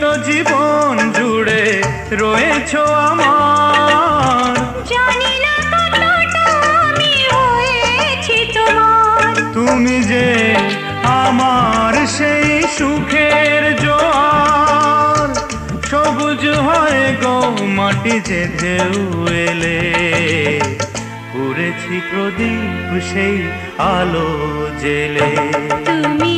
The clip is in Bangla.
তো জীবন জুড়ে রয়েছো আমার। জানি না কতটা আমি হয়েছি তোমার। তুমি যে আমার সেই সুখের জোয়ার, সবুজ হয় গো মাটি যে ঢেউ এলে, পুড়েছি প্রদীপ সেই আলো জেলে। তুমি